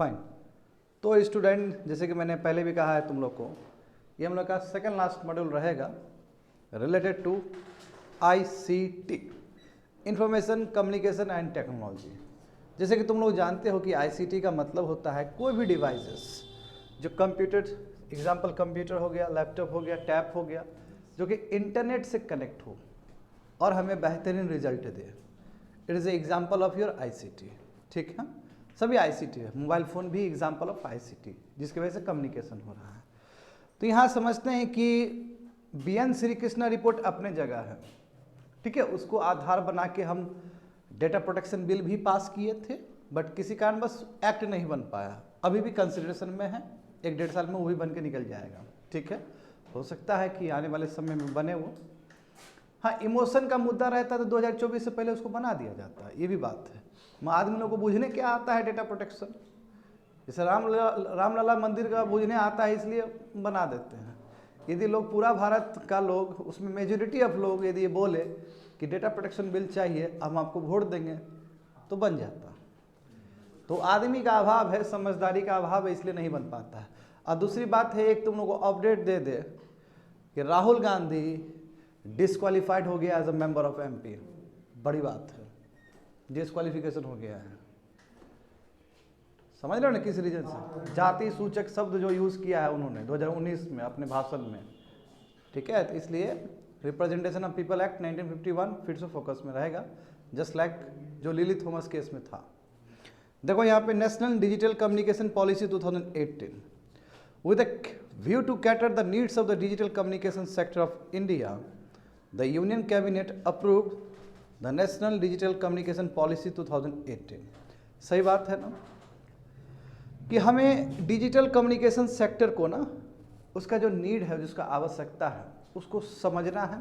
Fine. तो student, जैसे कि मैंने पहले भी कहा है तुम लोग को, ये हम लोग का सेकंड लास्ट मॉड्यूल रहेगा related to ICT, information communication and technology. जैसे कि तुम लोग जानते हो कि ICT का मतलब होता है कोई भी डिवाइसेस जो कंप्यूटर, एग्जाम्पल कंप्यूटर हो गया, लैपटॉप हो गया, टैब हो गया, जो कि इंटरनेट से कनेक्ट हो और हमें बेहतरीन result they. It is a example of your ICT। ठीक है, सभी ICT है, मोबाइल फ़ोन भी एग्जाम्पल ऑफ ICT, जिसकी वजह से कम्युनिकेशन हो रहा है। तो यहाँ समझते हैं कि BN श्री कृष्णा रिपोर्ट अपने जगह है, ठीक है, उसको आधार बना के हम डेटा प्रोटेक्शन बिल भी पास किए थे, बट किसी कारण बस एक्ट नहीं बन पाया, अभी भी कंसिडरेशन में है, 1-1.5 साल में वो भी बन के निकल जाएगा। ठीक है, हो सकता है कि आने वाले समय में बने वो। हाँ, इमोशन का मुद्दा रहता तो 2024 से पहले उसको बना दिया जाता है, ये भी बात है। आदमी लोगों को बूझने क्या आता है डेटा प्रोटेक्शन, जैसे रामलला मंदिर का बूझने आता है इसलिए बना देते हैं। यदि लोग पूरा भारत का लोग, उसमें मेजोरिटी ऑफ लोग यदि ये बोले कि डेटा प्रोटेक्शन बिल चाहिए, हम आपको वोट देंगे, तो बन जाता। तो आदमी का अभाव है, समझदारी का अभाव है, इसलिए नहीं बन पाता है। और दूसरी बात है, एक तुम लोग को अपडेट दे दे कि राहुल गांधी डिस्क्वालीफाइड हो गया as a member of MP। बड़ी बात है, डिस्क्वालिफिकेशन हो गया है। समझ रहे हो ना किस रीजन से? जाति सूचक शब्द जो यूज़ किया है उन्होंने 2019 में अपने भाषण में। ठीक है, तो इसलिए रिप्रेजेंटेशन ऑफ पीपल एक्ट 1951 फिर से फोकस में रहेगा, जस्ट लाइक जो लिली थॉमस केस में था। देखो यहाँ पे national digital communication policy 2018 with a view to cater the needs of the digital communication sector of India, the union cabinet approved the national digital communication policy 2018। सही बात है ना कि हमें डिजिटल कम्युनिकेशन सेक्टर को ना, उसका जो नीड है, जिसका आवश्यकता है, उसको समझना है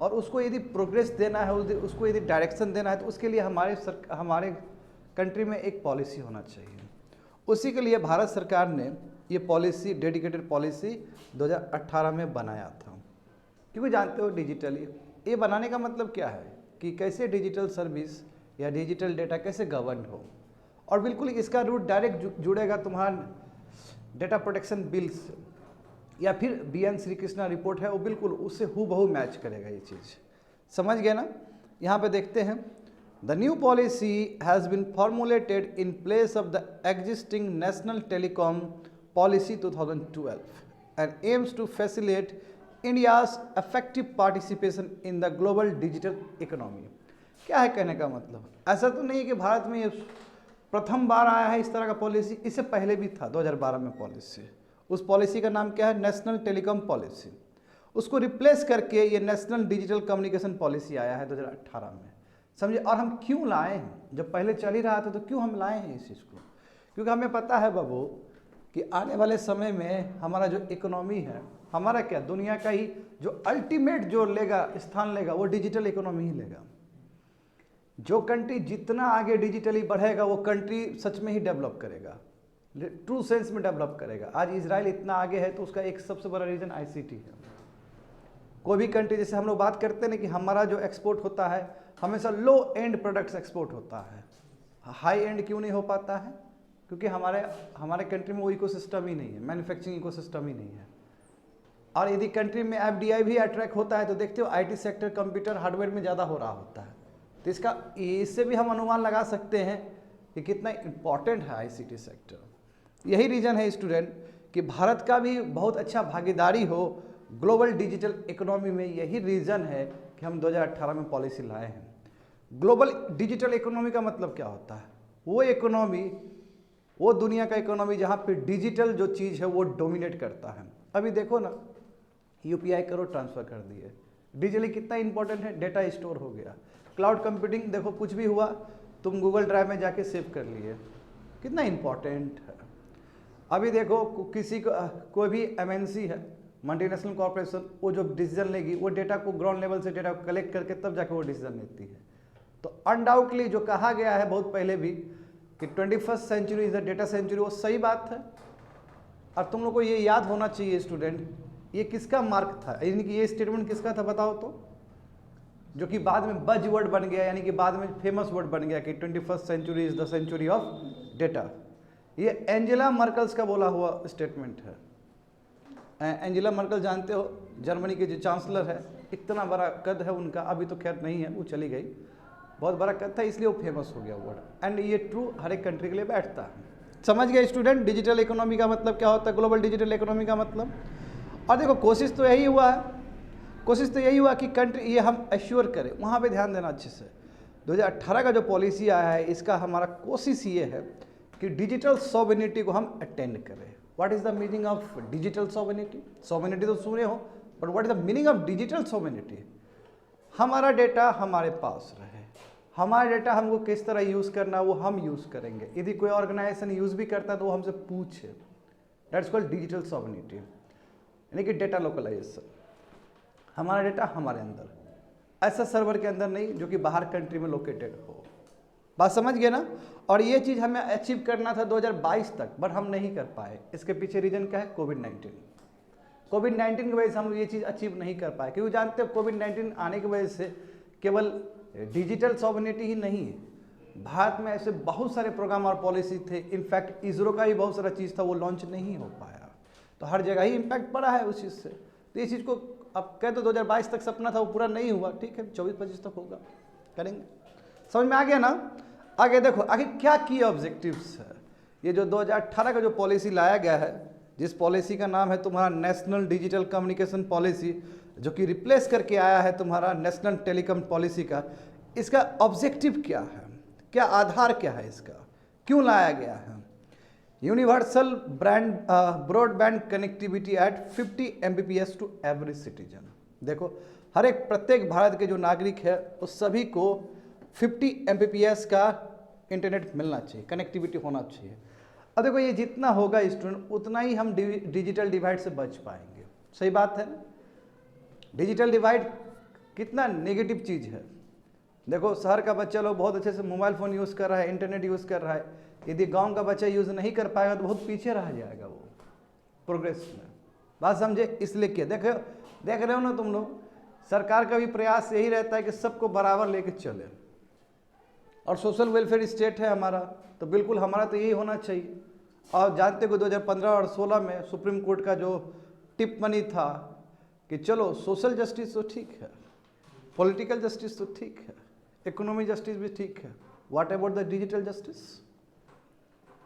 और उसको यदि प्रोग्रेस देना है, उसको यदि डायरेक्शन देना है, तो उसके लिए हमारे कंट्री में एक पॉलिसी होना चाहिए। उसी के लिए भारत सरकार ने ये पॉलिसी, डेडिकेटेड पॉलिसी 2018 में बनाया था। क्योंकि जानते हो डिजिटली ये बनाने का मतलब क्या है कि कैसे डिजिटल सर्विस या डिजिटल डेटा कैसे गवर्न हो, और बिल्कुल इसका रूट डायरेक्ट जुड़ेगा तुम्हारा डेटा प्रोटेक्शन बिल से, या फिर BN श्री कृष्णा रिपोर्ट है वो बिल्कुल उससे हूबहू मैच करेगा ये चीज़। समझ गए ना? यहाँ पे देखते हैं, the new policy has been formulated in place of the existing national telecom policy 2012 and aims to facilitate India's effective participation in the global digital economy. क्या है कहने का मतलब? ऐसा तो नहीं है कि भारत में ये प्रथम बार आया है इस तरह का पॉलिसी, इससे पहले भी था 2012 में पॉलिसी। उस पॉलिसी का नाम क्या है? National telecom policy. उसको रिप्लेस करके ये नेशनल डिजिटल कम्युनिकेशन पॉलिसी आया है 2018 में। समझे? और हम क्यों लाए हैं? जब पहले चल ही रहा था तो क्यों हम लाए हैं इस चीज़ को? क्योंकि हमें पता है बाबू कि आने वाले समय में हमारा जो इकोनॉमी है, हमारा क्या, दुनिया का ही जो अल्टीमेट जो लेगा, स्थान लेगा, वो डिजिटल इकोनॉमी ही लेगा। जो कंट्री जितना आगे डिजिटली बढ़ेगा वो कंट्री सच में ही डेवलप करेगा, ट्रू सेंस में डेवलप करेगा। आज इजराइल इतना आगे है तो उसका एक सबसे बड़ा रीजन ICT है। कोई भी कंट्री, जैसे हम लोग बात करते हैं ना कि हमारा जो एक्सपोर्ट होता है हमेशा लो एंड प्रोडक्ट्स एक्सपोर्ट होता है, हाई एंड क्यों नहीं हो पाता है? क्योंकि हमारे कंट्री में वो इकोसिस्टम ही नहीं है, मैन्युफैक्चरिंग इकोसिस्टम ही नहीं है। और यदि कंट्री में FDI भी अट्रैक्ट होता है तो देखते हो IT सेक्टर कंप्यूटर हार्डवेयर में ज़्यादा हो रहा होता है। तो इससे भी हम अनुमान लगा सकते हैं कि कितना इम्पॉर्टेंट है ICT सेक्टर। यही रीज़न है स्टूडेंट कि भारत का भी बहुत अच्छा भागीदारी हो ग्लोबल डिजिटल इकोनॉमी में। यही रीज़न है कि हम 2018 में पॉलिसी लाए हैं। ग्लोबल डिजिटल इकोनॉमी का मतलब क्या होता है? वो इकोनॉमी, वो दुनिया का इकोनॉमी जहाँ पे डिजिटल जो चीज़ है वो डोमिनेट करता है। अभी देखो ना, UPI करो, ट्रांसफ़र कर दिए, डिजिटली कितना इंपॉर्टेंट है, डेटा स्टोर हो गया। क्लाउड कंप्यूटिंग देखो, कुछ भी हुआ तुम गूगल ड्राइव में जाके सेव कर लिए, कितना इंपॉर्टेंट है। अभी देखो किसी को, कोई भी MNC है, मल्टीनेशनल कॉर्पोरेशन, वो जो डिसीजन लेगी वो डेटा को ग्राउंड लेवल से डेटा को कलेक्ट करके तब जाके वो डिसीजन लेती है। तो अनडाउटली जो कहा गया है बहुत पहले भी कि 21st century is the data century, वो सही बात है। और तुम लोग को ये याद होना चाहिए स्टूडेंट, ये किसका मार्क था, यानी कि ये स्टेटमेंट किसका था बताओ तो, जो कि बाद में बज वर्ड बन गया, यानी कि बाद में फेमस वर्ड बन गया कि 21st century is the century of data. ये एंजेला मर्कल्स का बोला हुआ स्टेटमेंट है। एंजेला मर्कल जानते हो, जर्मनी के जो चांसलर है, इतना बड़ा कद है उनका, अभी तो खैर नहीं है, वो चली गई, बहुत बड़ा कद था इसलिए वो फेमस हो गया वर्ड। एंड ये ट्रू हर एक कंट्री के लिए बैठता है। समझ गए स्टूडेंट, डिजिटल इकोनॉमी का मतलब क्या होता है, ग्लोबल डिजिटल इकोनॉमी का मतलब। और देखो कोशिश तो यही हुआ है, कोशिश तो यही हुआ कि कंट्री ये हम एश्योर करें, वहाँ पे ध्यान देना अच्छे से। 2018 का जो पॉलिसी आया है, इसका हमारा कोशिश ये है कि डिजिटल सॉवरेनिटी को हम अटेंड करें। What is the meaning of digital sovereignty? Sovereignty तो सुने हो, but what is the meaning of digital sovereignty? हमारा डेटा हमारे पास रहे, हमारा डेटा हमको किस तरह यूज़ करना है वो हम यूज़ करेंगे। यदि कोई ऑर्गेनाइजेशन यूज़ भी करता है तो वो हमसे पूछे। दैट्स कॉल्ड डिजिटल सॉवरेनिटी, यानी कि डेटा लोकलाइजेशन। हमारा डेटा हमारे अंदर, ऐसा सर्वर के अंदर नहीं जो कि बाहर कंट्री में लोकेटेड हो। बात समझ गए ना? और ये चीज़ हमें अचीव करना था 2022 तक, बट हम नहीं कर पाए। इसके पीछे रीजन क्या है? कोविड-19। कोविड-19 की वजह से हम ये चीज़ अचीव नहीं कर पाए, क्योंकि जानते हो कोविड-19 आने की वजह से केवल डिजिटल सॉवरेनिटी ही नहीं है, भारत में ऐसे बहुत सारे प्रोग्राम और पॉलिसी थे। इनफैक्ट इसरो का भी बहुत सारा चीज़ था, वो लॉन्च नहीं हो पाया, तो हर जगह ही इम्पैक्ट पड़ा है उस चीज़ से। तो ये चीज़ को अब कह तो 2022 तक सपना था, वो पूरा नहीं हुआ, ठीक है 24-25 तक होगा, करेंगे। समझ में आ गया ना? आगे देखो आखिर क्या की ऑब्जेक्टिव्स है। ये जो 2018 का जो पॉलिसी लाया गया है, जिस पॉलिसी का नाम है तुम्हारा नेशनल डिजिटल कम्युनिकेशन पॉलिसी, जो कि रिप्लेस करके आया है तुम्हारा नेशनल टेलीकॉम पॉलिसी का, इसका ऑब्जेक्टिव क्या है, क्या आधार क्या है इसका, क्यों लाया गया है? Universal broadband connectivity at 50 Mbps to every citizen. देखो हर एक प्रत्येक भारत के जो नागरिक है उस सभी को 50 Mbps का इंटरनेट मिलना चाहिए, कनेक्टिविटी होना चाहिए। अब देखो ये जितना होगा स्टूडेंट, उतना ही हम डिजिटल डिवाइड से बच पाएंगे। सही बात है ना? डिजिटल डिवाइड कितना नेगेटिव चीज़ है। देखो शहर का बच्चा लोग बहुत अच्छे से मोबाइल फ़ोन यूज़ कर रहा है, इंटरनेट यूज़ कर रहा है, यदि गांव का बच्चा यूज़ नहीं कर पाएगा तो बहुत पीछे रह जाएगा वो प्रोग्रेस में। बात समझे? इसलिए क्या देख रहे हो ना तुम लोग, सरकार का भी प्रयास यही रहता है कि सबको बराबर लेके चले, और सोशल वेलफेयर स्टेट है हमारा, तो बिल्कुल हमारा तो यही होना चाहिए। और जानते हो 2015 और 16 में सुप्रीम कोर्ट का जो टिप मनी था कि चलो सोशल जस्टिस तो ठीक है, पॉलिटिकल जस्टिस तो ठीक है, इकोनॉमी जस्टिस भी ठीक है, what about the digital justice?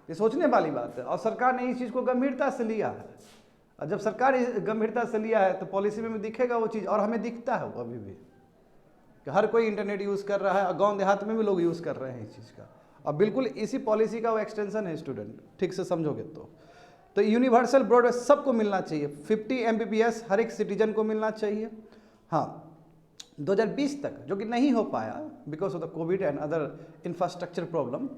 ये सोचने वाली बात है, और सरकार ने इस चीज़ को गंभीरता से लिया है। और जब सरकार गंभीरता से लिया है तो पॉलिसी में दिखेगा वो चीज़, और हमें दिखता है वो अभी भी कि हर कोई इंटरनेट यूज़ कर रहा है, और गांव देहात में भी लोग यूज़ कर रहे हैं इस चीज़ का। और बिल्कुल इसी पॉलिसी का वो एक्सटेंशन है स्टूडेंट, ठीक से समझोगे तो यूनिवर्सल ब्रॉडबैंड सबको मिलना चाहिए, 50 Mbps हर एक सिटीजन को मिलना चाहिए। हाँ 2020 तक, जो कि नहीं हो पाया because of the Covid and other infrastructure problem.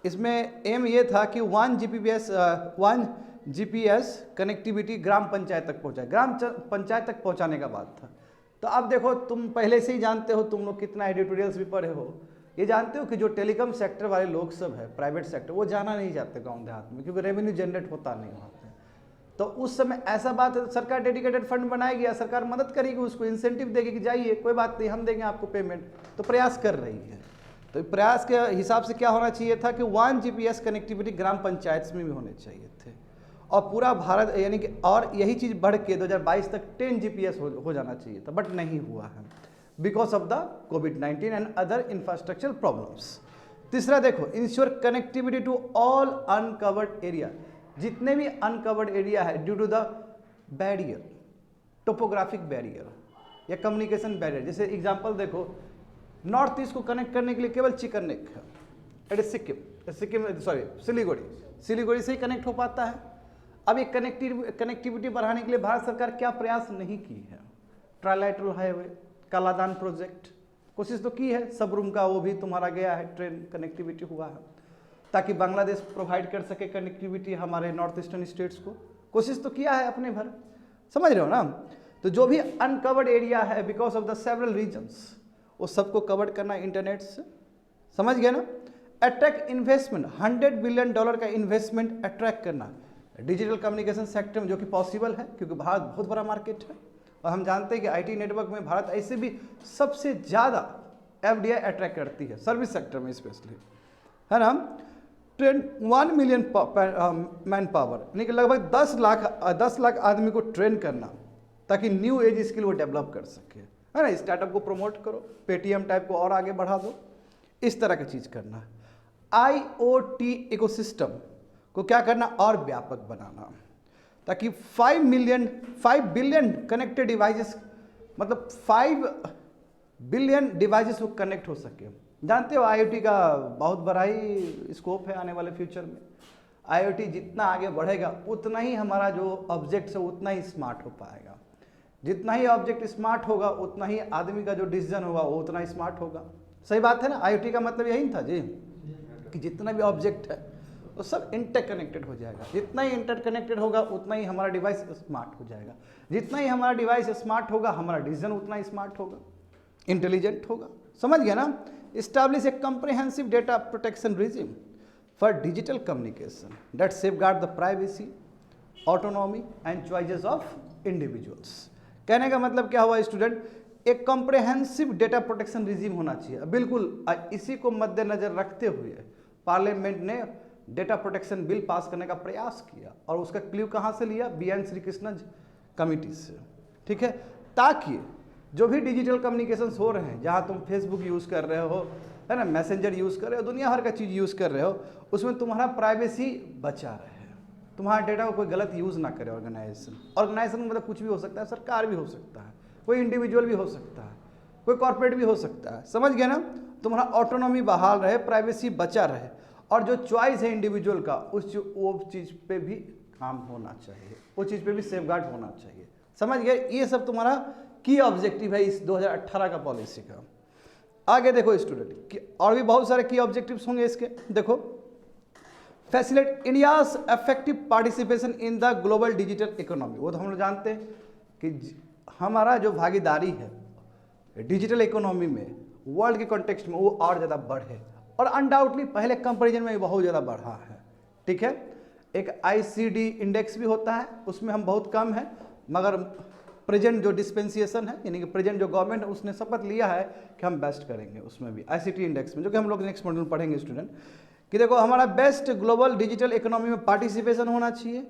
इसमें एम ये था कि 1 Gbps कनेक्टिविटी ग्राम पंचायत तक पहुँचाए, ग्राम पंचायत तक पहुँचाने का बात था। तो अब देखो तुम पहले से ही जानते हो, तुम लोग कितना एडिटोरियल्स भी पढ़े हो, ये जानते हो कि जो टेलीकॉम सेक्टर वाले लोग सब है, प्राइवेट सेक्टर, वो जाना नहीं चाहते गांव देहात में, क्योंकि रेवेन्यू जनरेट होता नहीं वहाँ पे। तो उस समय ऐसा बात है, सरकार डेडिकेटेड फंड बनाएगी या सरकार मदद करेगी, उसको इंसेंटिव देगी कि जाइए कोई बात नहीं हम देंगे आपको पेमेंट, तो प्रयास कर रही है। तो प्रयास के हिसाब से क्या होना चाहिए था कि 1 Gbps कनेक्टिविटी ग्राम पंचायत में भी होने चाहिए थे, और पूरा भारत यानी कि, और यही चीज़ बढ़ के 2022 तक 10 Gbps हो जाना चाहिए था, बट नहीं हुआ है बिकॉज ऑफ द कोविड-19 एंड अदर इंफ्रास्ट्रक्चर प्रॉब्लम्स। तीसरा देखो, ensure connectivity to all uncovered area, जितने भी अनकवर्ड एरिया है due to the barrier, topographic barrier या कम्युनिकेशन बैरियर। जैसे एग्जांपल देखो, नॉर्थ ईस्ट को कनेक्ट करने के लिए केवल चिकन नेक है, it is Sikkim sorry Siliguri से ही कनेक्ट हो पाता है। अब ये कनेक्टिविटी बढ़ाने के लिए भारत सरकार क्या प्रयास नहीं की है? ट्राइलैटरल हाईवे, कालादान प्रोजेक्ट, कोशिश तो की है, सब रूम का वो भी तुम्हारा गया है, ट्रेन कनेक्टिविटी हुआ है, ताकि बांग्लादेश प्रोवाइड कर सके कनेक्टिविटी हमारे नॉर्थ ईस्टर्न स्टेट्स को, कोशिश तो किया है अपने भर, समझ रहे हो ना? तो जो भी अनकवर्ड एरिया है because of the several reasons, वो सबको कवर्ड करना इंटरनेट से, समझ गए ना? अट्रैक्ट इन्वेस्टमेंट, $100 बिलियन का इन्वेस्टमेंट अट्रैक्ट करना डिजिटल कम्युनिकेशन सेक्टर में, जो कि पॉसिबल है क्योंकि भारत बहुत बड़ा मार्केट है, और हम जानते हैं कि आईटी नेटवर्क में भारत ऐसे भी सबसे ज़्यादा FDI अट्रैक्ट करती है, सर्विस सेक्टर में स्पेशली, है ना? 1 मिलियन मैन पावर, यानी कि लगभग 10 लाख आदमी को ट्रेन करना, ताकि न्यू एज स्किल वो डेवलप कर सके, है ना। स्टार्टअप को प्रमोट करो, पेटीएम टाइप को और आगे बढ़ा दो, इस तरह की चीज़ करना। IoT इकोसिस्टम को क्या करना, और व्यापक बनाना, ताकि 5 बिलियन कनेक्टेड डिवाइसेस, मतलब 5 बिलियन डिवाइसेस वो कनेक्ट हो सके। जानते हो IoT का बहुत बड़ा ही स्कोप है आने वाले फ्यूचर में। IoT जितना आगे बढ़ेगा उतना ही हमारा जो ऑब्जेक्ट है उतना ही स्मार्ट हो पाएगा। जितना ही ऑब्जेक्ट स्मार्ट होगा उतना ही आदमी का जो डिसीजन होगा वो उतना ही स्मार्ट होगा। सही बात है ना। IoT का मतलब यही था जी, कि जितना भी ऑब्जेक्ट है वो सब इंटरकनेक्टेड हो जाएगा। जितना ही इंटरकनेक्टेड होगा उतना ही हमारा डिवाइस स्मार्ट हो जाएगा। जितना ही हमारा डिवाइस स्मार्ट होगा हमारा डिसीजन उतना ही स्मार्ट होगा, इंटेलिजेंट होगा। समझ गया ना। Establish a comprehensive data protection regime for digital communication that safeguard the privacy, autonomy and choices of individuals। कहने का मतलब क्या हुआ स्टूडेंट, एक कॉम्प्रहेंसिव डेटा प्रोटेक्शन रिजीम होना चाहिए। बिल्कुल इसी को मद्देनजर रखते हुए पार्लियामेंट ने डेटा प्रोटेक्शन बिल पास करने का प्रयास किया, और उसका क्ल्यू कहाँ से लिया, BN श्रीकृष्णन कमिटी से, ठीक है। ताकि जो भी डिजिटल कम्युनिकेशंस हो रहे हैं, जहाँ तुम फेसबुक यूज़ कर रहे हो, है ना, मैसेंजर यूज़ कर रहे हो, दुनिया भर का चीज़ यूज़ कर रहे हो, उसमें तुम्हारा प्राइवेसी बचा रहे, तुम्हारा डेटा को कोई गलत यूज़ ना करे। ऑर्गेनाइजेशन मतलब कुछ भी हो सकता है, सरकार भी हो सकता है, कोई इंडिविजुअल भी हो सकता है, कोई कॉर्पोरेट भी हो सकता है। समझ गए ना। तुम्हारा ऑटोनॉमी बहाल रहे, प्राइवेसी बचा रहे, और जो चॉइस है इंडिविजुअल का वो चीज़ पे भी काम होना चाहिए, वो चीज़ पे भी सेफगार्ड होना चाहिए। समझ गए। ये सब तुम्हारा की ऑब्जेक्टिव है इस 2018 का पॉलिसी का। आगे देखो स्टूडेंट, और भी बहुत सारे की ऑब्जेक्टिव्स होंगे इसके। देखो, facilitate India's effective participation in the global digital economy. वो तो हम लोग जानते हैं कि हमारा जो भागीदारी है डिजिटल इकोनॉमी में वर्ल्ड के कॉन्टेक्स्ट में वो और ज़्यादा बढ़े, और अनडाउटली पहले कंपेरिजन में बहुत ज़्यादा बढ़ा है, ठीक है। एक ICD इंडेक्स भी होता है, उसमें हम बहुत कम हैं, मगर प्रेजेंट जो डिस्पेंसिएशन है, यानी कि प्रेजेंट जो गवर्नमेंट है उसने शपथ लिया है कि हम बेस्ट करेंगे उसमें भी ICT इंडेक्स में, जो कि हम लोग नेक्स्ट मॉड्यूल में पढ़ेंगे स्टूडेंट। कि देखो हमारा बेस्ट ग्लोबल डिजिटल इकोनॉमी में पार्टिसिपेशन होना चाहिए।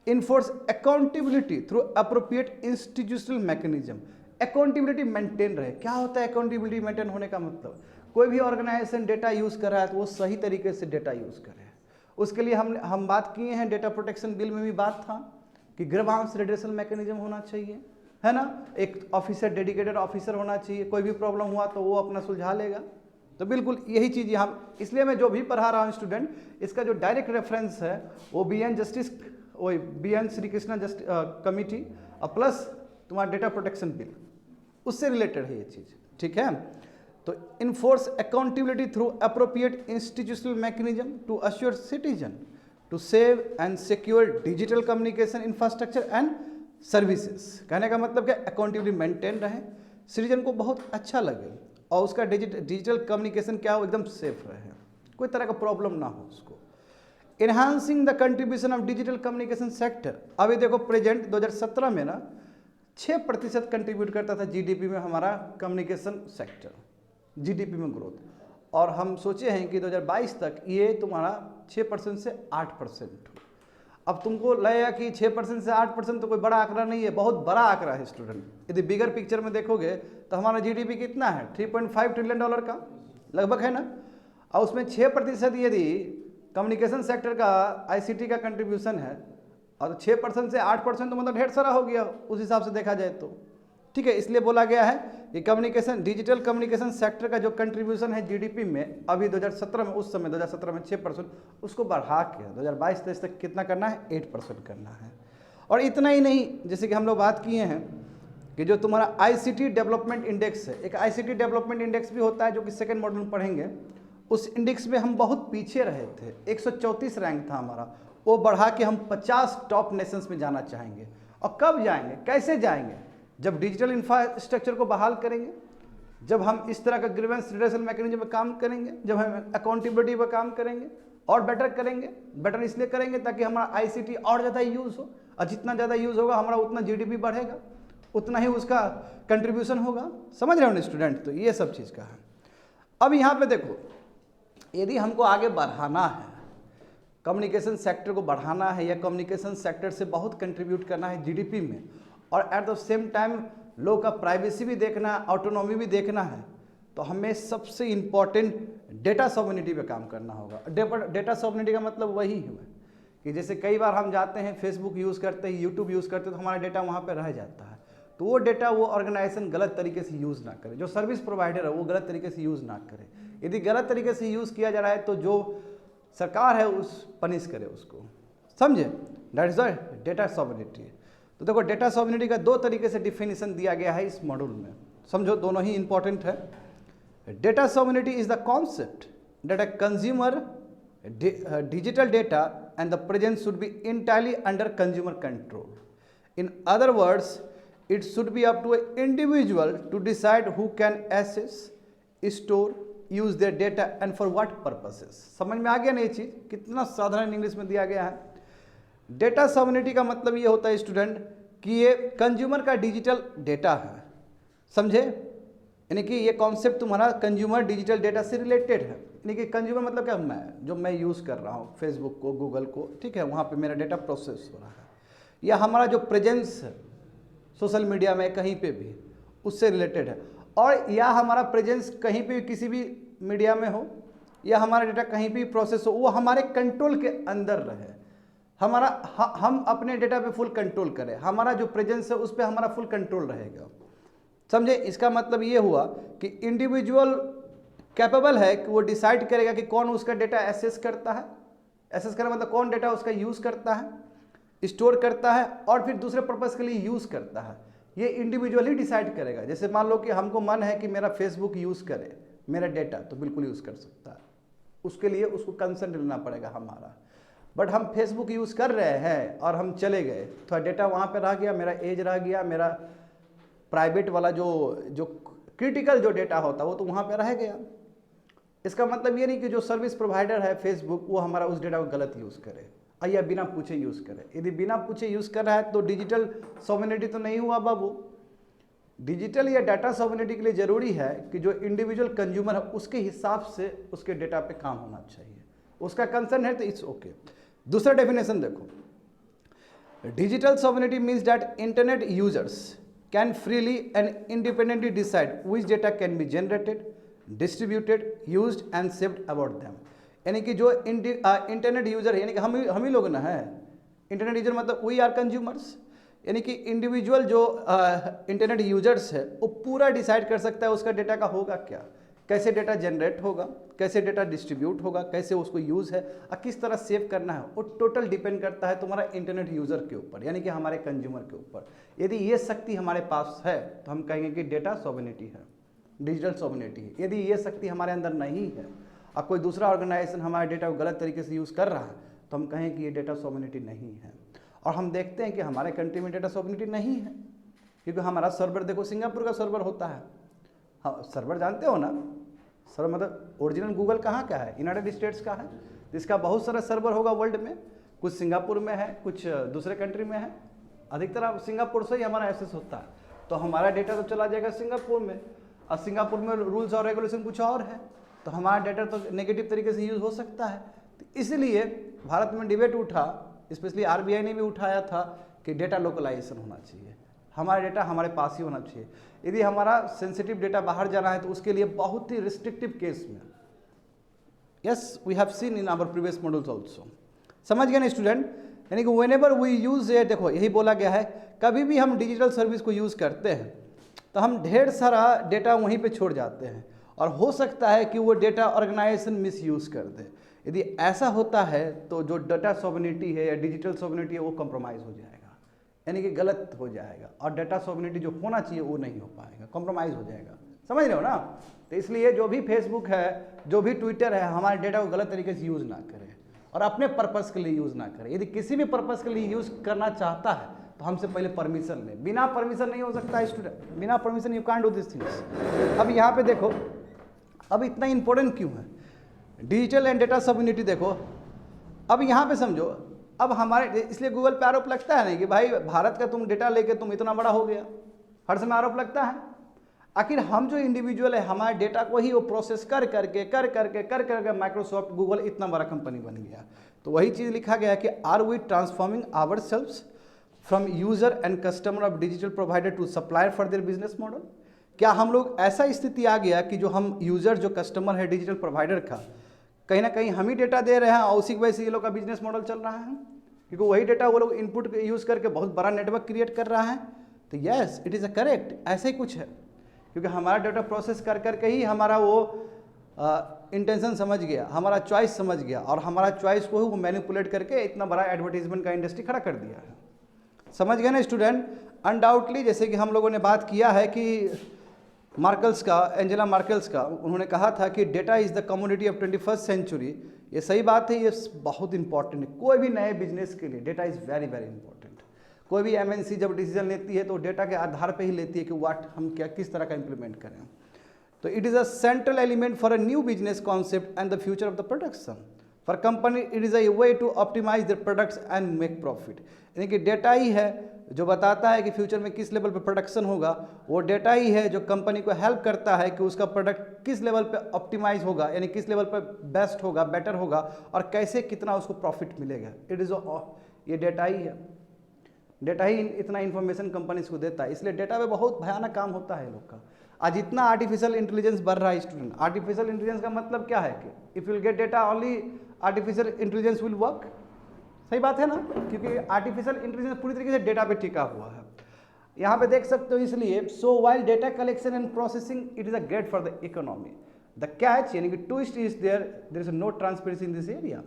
Enforce accountability through appropriate institutional mechanism. Accountability maintain रहे। क्या होता है अकाउंटेबिलिटी मेंटेन होने का मतलब, कोई भी ऑर्गेनाइजेशन डेटा यूज़ कर रहा है तो वो सही तरीके से डेटा यूज़ करे। उसके लिए हम बात किए हैं, डेटा प्रोटेक्शन बिल में भी बात था कि ग्रीवांस रिड्रेसल मैकेनिज्म होना चाहिए, है ना। एक ऑफिसर, डेडिकेटेड ऑफिसर होना चाहिए, कोई भी प्रॉब्लम हुआ तो वो अपना सुलझा लेगा। तो बिल्कुल यही चीज़ यहाँ, इसलिए मैं जो भी पढ़ा रहा हूँ स्टूडेंट, इसका जो डायरेक्ट रेफरेंस है वो BN श्रीकृष्णन कमिटी और प्लस तुम्हारा डेटा प्रोटेक्शन बिल, उससे रिलेटेड है ये चीज़, ठीक है। तो enforce accountability through appropriate institutional mechanism to assure citizen to safe and secure digital communication infrastructure and services. कहने का मतलब क्या, अकाउंटेबिलिटी मेंटेन रहे, सिटीजन को बहुत अच्छा लगे, और उसका डिजिटल कम्युनिकेशन क्या हो, एकदम सेफ रहे, कोई तरह का प्रॉब्लम ना हो उसको। Enhancing the contribution of digital communication sector. अभी देखो प्रेजेंट 2017 में ना 6% कंट्रीब्यूट करता था GDP में हमारा कम्युनिकेशन सेक्टर, GDP में ग्रोथ, और हम सोचे हैं कि 2022 तक ये तुम्हारा 6% से 8% हो। अब तुमको लगेगा कि 6% से 8% तो कोई बड़ा आंकड़ा नहीं है, बहुत बड़ा आंकड़ा है स्टूडेंट। यदि बिगर पिक्चर में देखोगे तो हमारा GDP कितना है, $3.5 ट्रिलियन का लगभग है ना, और उसमें 6% यदि कम्युनिकेशन सेक्टर का ICT का कंट्रीब्यूशन है, और 6% से 8% तो मतलब ढेर सारा हो गया उस हिसाब से देखा जाए तो, ठीक है। इसलिए बोला गया है कि डिजिटल कम्युनिकेशन सेक्टर का जो कंट्रीब्यूशन है GDP में अभी 2017 में, उस समय 2017 में 6%, उसको बढ़ा के 2022-23 तक कितना करना है, 8% करना है। और इतना ही नहीं, जैसे कि हम लोग बात किए हैं कि जो तुम्हारा ICT डेवलपमेंट इंडेक्स है, एक ICT डेवलपमेंट इंडेक्स भी होता है जो कि सेकेंड मॉड्यूल में पढ़ेंगे। उस इंडेक्स में हम बहुत पीछे रहे थे, 134 रैंक था हमारा, वो बढ़ा के हम 50 टॉप नेशंस में जाना चाहेंगे। और कब जाएंगे, कैसे जाएंगे, जब डिजिटल इंफ्रास्ट्रक्चर को बहाल करेंगे, जब हम इस तरह का ग्रीवेंस रिड्रेसल मैकेनिज्म पर काम करेंगे, जब हम अकाउंटेबिलिटी पर काम करेंगे और बेटर करेंगे। बेटर इसलिए करेंगे ताकि हमारा ICT और ज़्यादा यूज़ हो, और जितना ज़्यादा यूज़ होगा हमारा उतना GDP बढ़ेगा, उतना ही उसका कंट्रीब्यूशन होगा। समझ रहे हो ना स्टूडेंट। तो ये सब चीज़ का है। अब यहाँ पे देखो, यदि हमको आगे बढ़ाना है, कम्युनिकेशन सेक्टर को बढ़ाना है या कम्युनिकेशन सेक्टर से बहुत कंट्रीब्यूट करना है जीडीपी में, और एट द सेम टाइम लोग का प्राइवेसी भी देखना है, ऑटोनॉमी भी देखना है, तो हमें सबसे इम्पॉर्टेंट डेटा सॉवरेनिटी पे काम करना होगा। डेटा सॉवरेनिटी का मतलब वही है कि जैसे कई बार हम जाते हैं फेसबुक यूज़ करते हैं, यूट्यूब यूज़ करते हैं, तो हमारा डेटा वहाँ पे रह जाता है, तो वो डेटा वो ऑर्गेनाइजेशन गलत तरीके से यूज़ ना करे, जो सर्विस प्रोवाइडर है वो गलत तरीके से यूज़ ना करे। यदि गलत तरीके से यूज़ किया जा रहा है तो जो सरकार है उस पनिश करे उसको, समझे। That is the data sovereignty. तो देखो डेटा सॉवरेनिटी का 2 तरीके से डिफिनीशन दिया गया है इस मॉड्यूल में, समझो दोनों ही इंपॉर्टेंट है। Data sovereignty is the concept that a consumer digital data and the presence should be entirely under consumer control. In other words, it should be up to an individual to decide who can access, store, use their data and for what purposes. समझ में आ गया ना ये चीज, कितना साधारण English में दिया गया है। डेटा सॉवरेनिटी का मतलब ये होता है स्टूडेंट कि ये कंज्यूमर का डिजिटल डेटा है, समझे, यानी कि ये कॉन्सेप्ट तुम्हारा कंज्यूमर डिजिटल डेटा से रिलेटेड है। यानी कि कंज्यूमर मतलब क्या, मैं यूज़ कर रहा हूँ फेसबुक को, गूगल को, ठीक है, वहाँ पे मेरा डेटा प्रोसेस हो रहा है, या हमारा जो प्रेजेंस है सोशल मीडिया में कहीं पे भी उससे रिलेटेड है, और या हमारा प्रेजेंस कहीं पे किसी भी मीडिया में हो या हमारा डेटा कहीं भी प्रोसेस हो, वो हमारे कंट्रोल के अंदर रहे, हम अपने डेटा पे फुल कंट्रोल करें, हमारा जो प्रेजेंस है उस पर हमारा फुल कंट्रोल रहेगा, समझे। इसका मतलब ये हुआ कि इंडिविजुअल कैपेबल है कि वो डिसाइड करेगा कि कौन उसका डेटा एक्सेस करता है, एक्सेस करना मतलब कौन डेटा उसका यूज़ करता है, स्टोर करता है और फिर दूसरे पर्पस के लिए यूज़ करता है, ये इंडिविजुअली डिसाइड करेगा। जैसे मान लो कि हमको मन है कि मेरा फेसबुक यूज़ करे मेरा डेटा, तो बिल्कुल यूज़ कर सकता है, उसके लिए उसको कंसेंट लेना पड़ेगा हमारा। बट हम फेसबुक यूज़ कर रहे हैं और हम चले गए, थोड़ा डेटा वहाँ पर रह गया, मेरा एज रह गया, मेरा प्राइवेट वाला जो क्रिटिकल जो डेटा होता है वो तो वहाँ पे रह गया। इसका मतलब ये नहीं कि जो सर्विस प्रोवाइडर है फेसबुक वो हमारा उस डेटा को गलत यूज़ करे या बिना पूछे यूज़ करे। यदि बिना पूछे यूज़ कर रहा है तो डिजिटल सॉवरेनिटी तो नहीं हुआ बाबू। डिजिटल या डाटा सॉवरेनिटी के लिए ज़रूरी है कि जो इंडिविजुअल कंज्यूमर है उसके हिसाब से उसके डेटा पे काम होना चाहिए, उसका कंसर्न है तो इट्स ओके। दूसरा डेफिनेशन देखो, digital sovereignty means that internet users can freely and independently decide which data can be generated, distributed, used and saved about them। यानी कि जो इंटरनेट यूजर है, यानी कि हम ही लोग ना है, इंटरनेट यूजर मतलब वी आर कंज्यूमर्स, यानी कि इंडिविजुअल जो इंटरनेट यूजर्स है वो पूरा डिसाइड कर सकता है उसका डेटा का होगा क्या, कैसे डेटा जनरेट होगा, कैसे डेटा डिस्ट्रीब्यूट होगा, कैसे उसको यूज़ है और किस तरह सेव करना है, वो टोटल डिपेंड करता है तुम्हारा इंटरनेट यूज़र के ऊपर, यानी कि हमारे कंज्यूमर के ऊपर। यदि ये शक्ति हमारे पास है तो हम कहेंगे कि डेटा सॉवरेनिटी है, डिजिटल सॉवरेनिटी है। यदि ये शक्ति हमारे अंदर नहीं है और कोई दूसरा ऑर्गेनाइजेशन हमारे डेटा को गलत तरीके से यूज़ कर रहा है तो हम कहें कि ये डेटा सॉवरेनिटी नहीं है। और हम देखते हैं कि हमारे कंट्री में डेटा सॉवरेनिटी नहीं है, क्योंकि हमारा सर्वर देखो सिंगापुर का सर्वर होता है। हाँ, सर्वर जानते हो ना, सर्वर मतलब ओरिजिनल गूगल कहाँ का है, यूनाइटेड स्टेट्स का है, जिसका बहुत सारा सर्वर होगा वर्ल्ड में, कुछ सिंगापुर में है, कुछ दूसरे कंट्री में है, अधिकतर सिंगापुर से ही हमारा एक्सेस होता है। तो हमारा डेटा तो चला जाएगा सिंगापुर में, और सिंगापुर में रूल्स और रेगुलेशन कुछ और है, तो हमारा डेटा तो नेगेटिव तरीके से यूज़ हो सकता है। तो इसलिए भारत में डिबेट उठा, स्पेशली आरबीआई ने भी उठाया था कि डेटा लोकलाइजेशन होना चाहिए, हमारा डेटा हमारे पास ही होना चाहिए। यदि हमारा सेंसिटिव डेटा बाहर जाना है तो उसके लिए बहुत ही रिस्ट्रिक्टिव केस में, yes we have seen in our previous modules also. समझ गए ना स्टूडेंट, यानी कि व्हेनेवर वी यूज ए, देखो यही बोला गया है, कभी भी हम डिजिटल सर्विस को यूज़ करते हैं तो हम ढेर सारा डेटा वहीं पे छोड़ जाते हैं और हो सकता है कि वो डेटा ऑर्गेनाइजेशन मिसयूज़ कर दे। यदि ऐसा होता है तो जो डाटा सॉवरेनिटी है या डिजिटल सॉवरेनिटी है वो कॉम्प्रोमाइज़ हो जाएगा, यानी कि गलत हो जाएगा, और डाटा सॉवरेनिटी जो होना चाहिए वो नहीं हो पाएगा, कॉम्प्रोमाइज़ हो जाएगा। समझ रहे हो ना। तो इसलिए जो भी फेसबुक है, जो भी ट्विटर है, हमारे डेटा को गलत तरीके से यूज़ ना करें और अपने पर्पज़ के लिए यूज़ ना करें। यदि किसी भी पर्पज़ के लिए यूज़ करना चाहता है तो हमसे पहले परमिशन लें, बिना परमिशन नहीं हो सकता है स्टूडेंट, बिना permission you can't do this things. अब यहाँ पे देखो, अब इतना इंपॉर्टेंट क्यों है डिजिटल एंड डेटा सॉवरेनिटी, देखो अब यहाँ पे समझो, अब हमारे इसलिए गूगल पे आरोप लगता है नहीं कि भाई भारत का तुम डेटा लेके तुम इतना बड़ा हो गया, हर समय आरोप लगता है। आखिर हम जो इंडिविजुअल है हमारे डेटा को ही वो प्रोसेस कर करके माइक्रोसॉफ्ट गूगल इतना बड़ा कंपनी बन गया। तो वही चीज़ लिखा गया है कि are we transforming ourselves from user and customer of digital provider to supplier for their business model. क्या हम लोग ऐसा स्थिति आ गया कि जो हम यूजर जो कस्टमर है डिजिटल प्रोवाइडर का, कहीं ना कहीं हम ही डेटा दे रहे हैं और उसी की वजह से ये लोग का बिजनेस मॉडल चल रहा है, क्योंकि वही डेटा वो लोग इनपुट यूज़ करके बहुत बड़ा नेटवर्क क्रिएट कर रहा है। तो yes it is a correct, ऐसे ही कुछ है, क्योंकि हमारा डेटा प्रोसेस कर करके ही हमारा वो इंटेंशन समझ गया, हमारा चॉइस समझ गया, और हमारा चॉइस को ही वो मैनिपुलेट करके इतना बड़ा एडवर्टीजमेंट का इंडस्ट्री खड़ा कर दिया है। समझ गए ना स्टूडेंट? अनडाउटली जैसे कि हम लोगों ने बात किया है कि मार्कल्स का, एंजेला मार्कल्स का, उन्होंने कहा था कि data is the commodity of 21st century. ये सही बात है, ये बहुत इंपॉर्टेंट है। कोई भी नए बिजनेस के लिए data is very very important. कोई भी एमएनसी जब डिसीजन लेती है तो डेटा के आधार पे ही लेती है कि व्हाट हम क्या किस तरह का इंप्लीमेंट करें। तो it is a central element for a new business concept and the future of the production for company. It is a way to optimise the products and make profit. यानी कि data ही है जो बताता है कि future में किस level पे प्रोडक्शन होगा। वो डेटा ही है जो कंपनी को हेल्प करता है कि उसका प्रोडक्ट किस लेवल पे ऑप्टिमाइज होगा, यानी किस लेवल पे बेस्ट होगा, बेटर होगा, और कैसे कितना उसको प्रॉफिट मिलेगा। इट इज़ ये डेटा ही है। डेटा ही इतना इन्फॉर्मेशन कंपनीज को देता है, इसलिए डेटा पे बहुत भयानक काम होता है लोग का। आज इतना आर्टिफिशियल इंटेलिजेंस बढ़ रहा है स्टूडेंट। आर्टिफिशियल इंटेलिजेंस का मतलब क्या है कि if you will get data only artificial intelligence will work. सही बात है ना, क्योंकि आर्टिफिशियल इंटेलिजेंस पूरी तरीके से डेटा पे टिका हुआ है। यहाँ पे देख सकते हो, इसलिए so while data collection and processing it is a great for the economy. The catch यानी कि twist is there is no transparency in this area.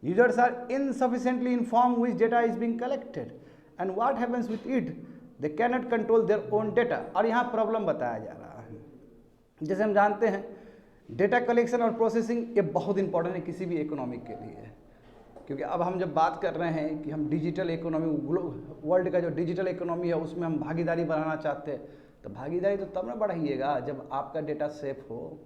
Users are insufficiently inform which data is being collected and what happens with it. They can not control their own data. और यहाँ problem बताया जा रहा है। जैसे हम जानते हैं डेटा कलेक्शन और प्रोसेसिंग ये बहुत इंपॉर्टेंट है किसी भी इकोनॉमी के लिए, क्योंकि अब हम जब बात कर रहे हैं कि हम डिजिटल इकोनॉमी, वर्ल्ड का जो डिजिटल इकोनॉमी है उसमें हम भागीदारी बढ़ाना चाहते हैं, तो भागीदारी तो तब ना बढ़ाइएगा जब आपका डेटा सेफ हो।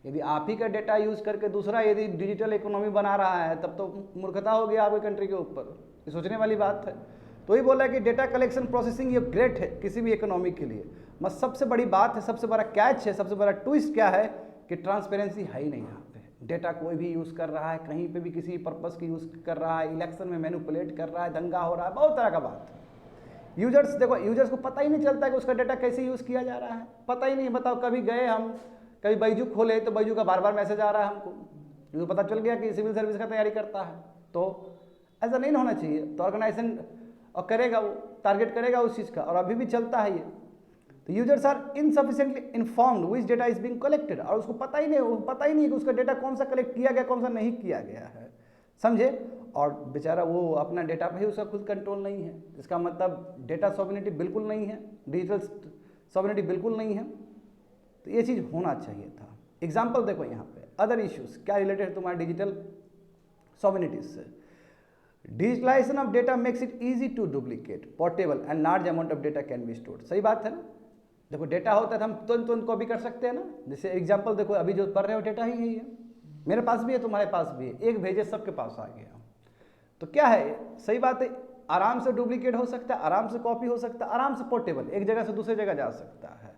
यदि आप ही का डेटा यूज़ करके दूसरा यदि डिजिटल इकोनॉमी बना रहा है तब तो मूर्खता हो गया आपके कंट्री के ऊपर। ये सोचने वाली बात है। तो ही बोला है कि डेटा कलेक्शन प्रोसेसिंग ये ग्रेट है किसी भी इकोनॉमी के लिए। बस सबसे बड़ी बात है, सबसे बड़ा कैच है, सबसे बड़ा ट्विस्ट क्या है कि ट्रांसपेरेंसी है ही नहीं यहाँ पे। डेटा कोई भी यूज़ कर रहा है, कहीं पे भी किसी पर्पस की यूज़ कर रहा है, इलेक्शन में मैनिपुलेट कर रहा है, दंगा हो रहा है, बहुत तरह का बात है। यूजर्स देखो, यूजर्स को पता ही नहीं चलता है कि उसका डेटा कैसे यूज़ किया जा रहा है, पता ही नहीं। बताओ, कभी गए हम, कभी बैजू खोले तो बैजू का बार बार मैसेज आ रहा है हमको, जो पता चल गया कि सिविल सर्विस का तैयारी करता है। तो ऐसा नहीं होना चाहिए। तो ऑर्गेनाइजेशन और करेगा, वो टारगेट करेगा उस चीज़ का, और अभी भी चलता है ये। तो users are insufficiently informed which data is being collected. और उसको पता ही नहीं कि उसका डेटा कौन सा कलेक्ट किया गया, कौन सा नहीं किया गया है, समझे। और बेचारा वो अपना डेटा पे ही उसका खुद कंट्रोल नहीं है। इसका मतलब डेटा सॉवरेनिटी बिल्कुल नहीं है, डिजिटल सॉवरेनिटी बिल्कुल नहीं है। तो ये चीज़ होना चाहिए था। एग्जाम्पल देखो यहाँ पे, अदर इश्यूज क्या रिलेटेड है तुम्हारे डिजिटल सॉवरेनिटीज से। Digitalisation of data makes it easy to duplicate, portable and large amount of data can be stored. सही बात है ना। देखो डेटा होता है तो हम तुरंत कॉपी कर सकते हैं ना। जैसे एग्जांपल देखो, अभी जो पढ़ रहे हो डेटा ही यही है, मेरे पास भी है, तुम्हारे पास भी है, एक भेजे सबके पास आ गया। तो क्या है, सही बात है, आराम से डुप्लीकेट हो सकता है, आराम से कॉपी हो सकता है, आराम से पोर्टेबल एक जगह से दूसरी जगह जा सकता है,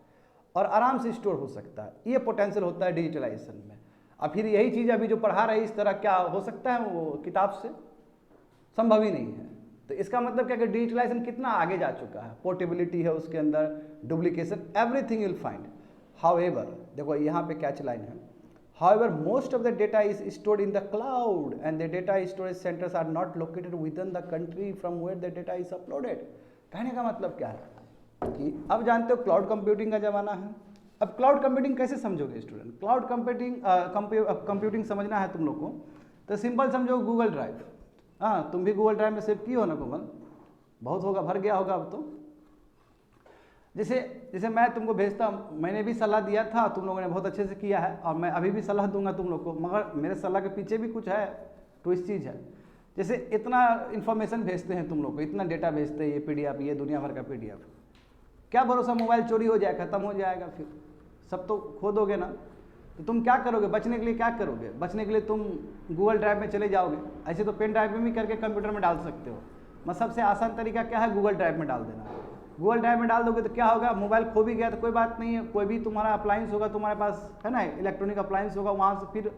और आराम से स्टोर हो सकता है। ये पोटेंशियल होता है डिजिटलाइजेशन में। अब फिर यही चीज़ अभी जो पढ़ा रहे इस तरह क्या हो सकता है वो किताब से? संभव ही नहीं है। तो इसका मतलब क्या कि डिजिटलाइजेशन कितना आगे जा चुका है, पोर्टेबिलिटी है उसके अंदर, duplication, everything you will find. However देखो यहाँ पे कैच लाइन है, however most of the data is stored in the cloud and the data storage centres are not located within the country from where the data is uploaded. कहने का मतलब क्या है कि अब जानते हो क्लाउड कंप्यूटिंग का जमाना है। अब क्लाउड कंप्यूटिंग कैसे समझोगे स्टूडेंट? क्लाउड कंप्यूटिंग समझना है तुम लोग को तो सिंपल समझो, गूगल ड्राइव। हाँ, तुम भी गूगल ड्राइव में सेव की हो ना कोमल? बहुत होगा, भर गया होगा अब तो। जैसे मैं तुमको भेजता हूँ, मैंने भी सलाह दिया था, तुम लोगों ने बहुत अच्छे से किया है, और मैं अभी भी सलाह दूंगा तुम लोग को, मगर मेरे सलाह के पीछे भी कुछ है, तो इस चीज़ है। जैसे इतना इन्फॉर्मेशन भेजते हैं तुम लोग को, इतना डेटा भेजते हैं, ये PDF, ये दुनिया भर का PDF, क्या भरोसा मोबाइल चोरी हो जाए, ख़त्म हो जाएगा, फिर सब तो खो दोगे ना। तो तुम क्या करोगे बचने के लिए? क्या करोगे बचने के लिए? तुम गूगल ड्राइव में चले जाओगे। ऐसे तो पेन ड्राइव में भी करके कंप्यूटर में डाल सकते हो। मैं सबसे आसान तरीका क्या है, गूगल ड्राइव में डाल देना। गूगल ड्राइव में डाल दोगे तो क्या होगा, मोबाइल खो भी गया तो कोई बात नहीं है, कोई भी तुम्हारा अप्लायंस होगा तुम्हारे पास, है ना, इलेक्ट्रॉनिक अप्लायंस होगा, वहाँ से फिर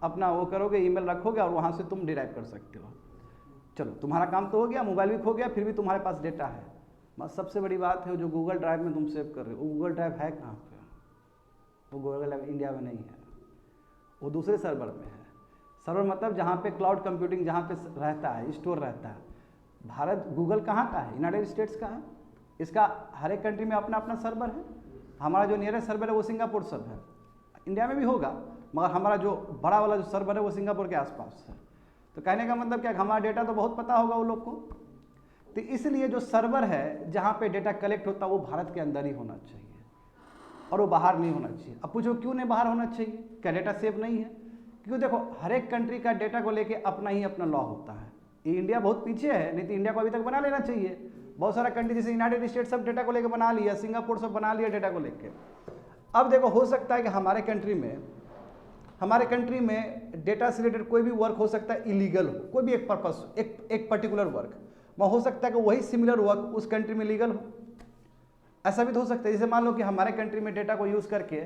अपना वो करोगे, ईमेल रखोगे और वहाँ से तुम डिराइव कर सकते हो। चलो तुम्हारा काम तो हो गया, मोबाइल भी खो गया, फिर भी तुम्हारे पास डेटा है। बस सबसे बड़ी बात है जो गूगल ड्राइव में तुम सेव कर रहे हो, वो गूगल ड्राइव है कहाँ पे? वो गूगल ड्राइव इंडिया में नहीं है, वो दूसरे सर्वर में है। सर्वर मतलब जहाँ पे क्लाउड कंप्यूटिंग जहाँ पे रहता है, स्टोर रहता है। भारत गूगल कहाँ का है? यूनाइटेड स्टेट्स का है। इसका हर एक कंट्री में अपना अपना सर्वर है। हमारा जो नियरेस्ट सर्वर है वो सिंगापुर सर्वर है। इंडिया में भी होगा, मगर हमारा जो बड़ा वाला जो सर्वर है वो सिंगापुर के आसपास है। तो कहने का मतलब क्या, हमारा डेटा तो बहुत पता होगा वो लोग को। तो इसलिए जो सर्वर है जहाँ पे डेटा कलेक्ट होता है वो भारत के अंदर ही होना चाहिए और वो बाहर नहीं होना चाहिए। अब पूछो क्यों नहीं बाहर होना चाहिए? क्या डेटा सेफ नहीं है? क्योंकि देखो हर एक कंट्री का डेटा को लेके अपना ही अपना लॉ होता है। ये इंडिया बहुत पीछे है, नहीं तो इंडिया को अभी तक बना लेना चाहिए। बहुत सारा कंट्री जैसे यूनाइटेड स्टेट सब डेटा को लेकर बना लिया, सिंगापुर सब बना लिया डेटा को लेके। अब देखो हो सकता है कि हमारे कंट्री में डेटा से रिलेटेड कोई भी वर्क हो सकता है इलीगल हो, कोई भी एक पर्पस, एक पर्टिकुलर वर्क, वह हो सकता है कि वही सिमिलर वर्क उस कंट्री में लीगल हो। ऐसा भी तो हो सकता है, जैसे मान लो कि हमारे कंट्री में डेटा को यूज करके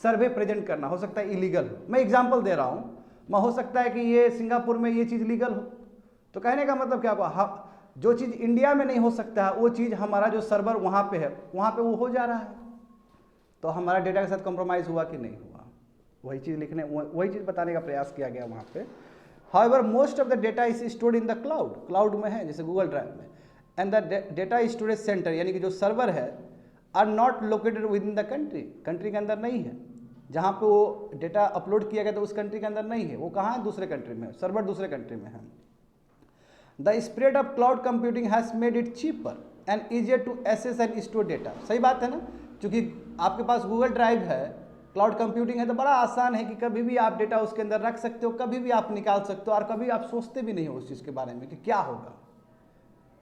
सर्वे प्रेजेंट करना हो सकता है इलीगल हो। मैं एग्जांपल दे रहा हूँ, मैं हो सकता है कि ये सिंगापुर में ये चीज़ लीगल हो। तो कहने का मतलब क्या हुआ, जो चीज़ इंडिया में नहीं हो सकता है वो चीज़ हमारा जो सर्वर वहाँ पे है वहाँ पे वो हो जा रहा है। तो हमारा डेटा के साथ कॉम्प्रोमाइज़ हुआ कि नहीं हुआ, वही चीज़ लिखने, वही चीज़ बताने का प्रयास किया गया वहाँ पे। However most of the data is stored in the cloud में है, जैसे गूगल ड्राइव में। And the data storage centre यानी कि जो सर्वर है are not located within the country के अंदर नहीं है। जहाँ पे वो डेटा अपलोड किया गया था उस कंट्री के अंदर नहीं है, वो कहाँ है? दूसरे कंट्री में, सर्वर दूसरे कंट्री में है। The spread of cloud computing has made it cheaper and easier to access and store data. सही बात है ना, क्योंकि आपके पास गूगल ड्राइव है, क्लाउड कंप्यूटिंग है, तो बड़ा आसान है कि कभी भी आप डेटा उसके अंदर रख सकते हो, कभी भी आप निकाल सकते हो और कभी आप सोचते भी नहीं हो उस चीज़ के बारे में कि क्या होगा।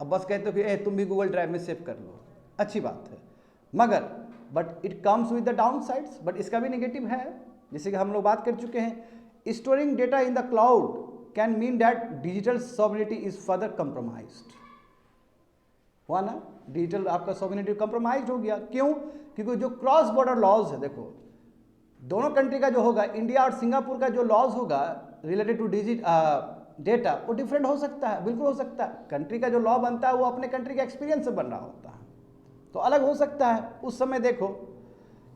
अब बस कहते हो कि तुम भी गूगल ड्राइव में सेव कर लो, अच्छी बात है, मगर but it comes with the down sides, but इसका भी नेगेटिव है। जैसे कि हम लोग बात कर चुके हैं, storing data in the cloud can mean that digital sovereignty is further compromised. हुआ ना, डिजिटल आपका सॉवरेनिटी कंप्रोमाइज हो गया। क्यों? क्योंकि जो क्रॉस बॉर्डर लॉज है, देखो दोनों कंट्री का जो होगा, इंडिया और सिंगापुर का जो लॉज होगा रिलेटेड टू डेटा, वो डिफरेंट हो सकता है, बिल्कुल हो सकता है। कंट्री का जो लॉ बनता है वो अपने कंट्री के एक्सपीरियंस से बन रहा होता है, तो अलग हो सकता है उस समय। देखो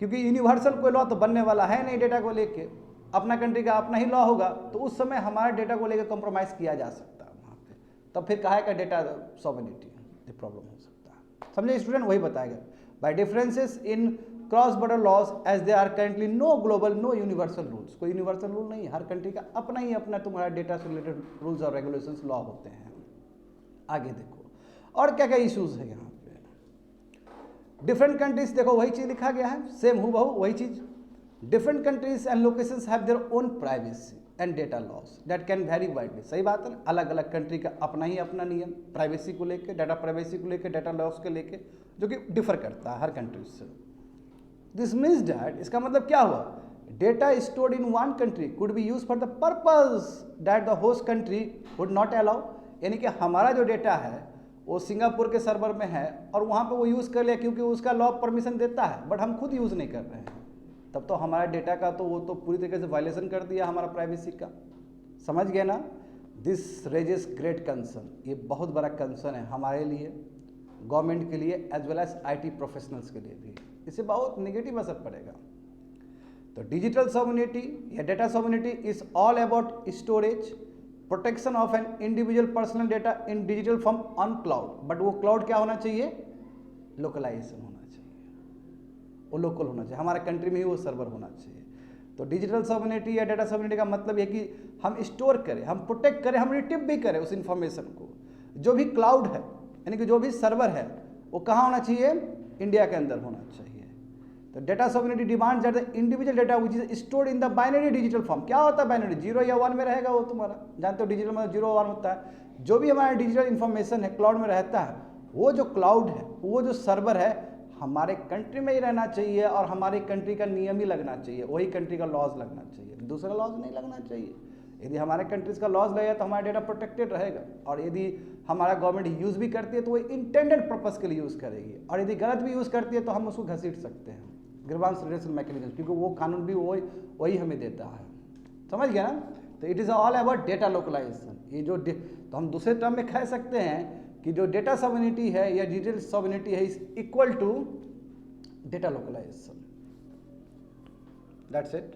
क्योंकि यूनिवर्सल कोई लॉ तो बनने वाला है नहीं डेटा को लेके, अपना कंट्री का अपना ही लॉ होगा, तो उस समय हमारे डेटा को लेकर कॉम्प्रोमाइज़ किया जा सकता है वहाँ पे। तब फिर कहा का डेटा सॉवरेनिटी प्रॉब्लम हो सकता है। समझे स्टूडेंट, वही बताएगा by differences in cross border laws as they are currently no global no universal rules. कोई यूनिवर्सल रूल नहीं है, हर कंट्री का अपना ही अपना तुम्हारा डेटा से रिलेटेड रूल्स और रेगुलेशंस लॉ होते हैं। आगे देखो और क्या क्या इश्यूज है यहाँ पे। डिफरेंट कंट्रीज, देखो वही चीज़ लिखा गया है, सेम हूबहू वही चीज़। Different countries and locations have their own privacy and data loss that can vary widely. सही बात है ना, अलग अलग कंट्री का अपना ही अपना नियम प्राइवेसी को लेके, डाटा प्राइवेसी को लेके, डाटा लॉस को लेके, जो कि डिफर करता है हर कंट्री से। दिस मीन्स डैट, इसका मतलब क्या हुआ, data stored in one country could be use for the purpose that the host country would not allow. यानी कि हमारा जो डेटा है वो सिंगापुर के सर्वर में है और वहाँ पे वो यूज़ कर लिया क्योंकि उसका लॉ परमिशन देता है, बट हम खुद यूज़ नहीं कर रहे हैं, तब तो हमारा डेटा का तो वो तो पूरी तरीके से वायलेशन कर दिया हमारा प्राइवेसी का। समझ गए ना। दिस रेजेस ग्रेट कंसर्न, ये बहुत बड़ा कंसर्न है हमारे लिए, गवर्नमेंट के लिए as well as IT professionals के लिए भी। इससे बहुत नेगेटिव असर पड़ेगा। तो डिजिटल सॉवरेनिटी या data sovereignty is all about storage, protection of an individual personal data in digital form on cloud. But वो क्लाउड क्या होना चाहिए, लोकलाइजेशन होना चाहिए, वो लोकल होना चाहिए, हमारे कंट्री में ही वो सर्वर होना चाहिए। तो डिजिटल सॉवरेनिटी या डेटा सॉवरेनिटी का मतलब है कि हम स्टोर करें, हम प्रोटेक्ट करें, हम रिट्रीव भी करें उस इंफॉर्मेशन को। जो भी क्लाउड है यानी कि जो भी सर्वर है वो कहाँ होना चाहिए, इंडिया के अंदर होना चाहिए। तो data sovereignty demands that the individual data which is stored in the binary digital form. क्या होता है बाइनरी, 0 या 1 में रहेगा वो तुम्हारा, जानते हो डिजिटल मतलब 0 1 होता है। जो भी हमारा डिजिटल इन्फॉर्मेशन है क्लाउड में रहता है, वो जो क्लाउड है, वो जो सर्वर है, हमारे कंट्री में ही रहना चाहिए और हमारी कंट्री का नियम ही लगना चाहिए, वही कंट्री का लॉज लगना चाहिए, दूसरा लॉज नहीं लगना चाहिए। यदि हमारे कंट्रीज का लॉज लगेगा तो हमारा डेटा प्रोटेक्टेड रहेगा, और यदि हमारा गवर्नमेंट यूज़ भी करती है तो वो इंटेंडेड पर्पस के लिए यूज़ करेगी, और यदि गलत भी यूज़ करती है तो हम उसको घसीट सकते हैं, ग्रीवांस रिड्यूसल मैकेनिज्म, क्योंकि वो कानून भी वही हमें देता है। समझ गया ना। तो it is all about data localisation. ये जो तो हम दूसरे टर्म में कह सकते हैं कि जो डेटा सॉवरेनिटी है या डिजिटल सॉवरेनिटी है is equal to data localisation. That's it.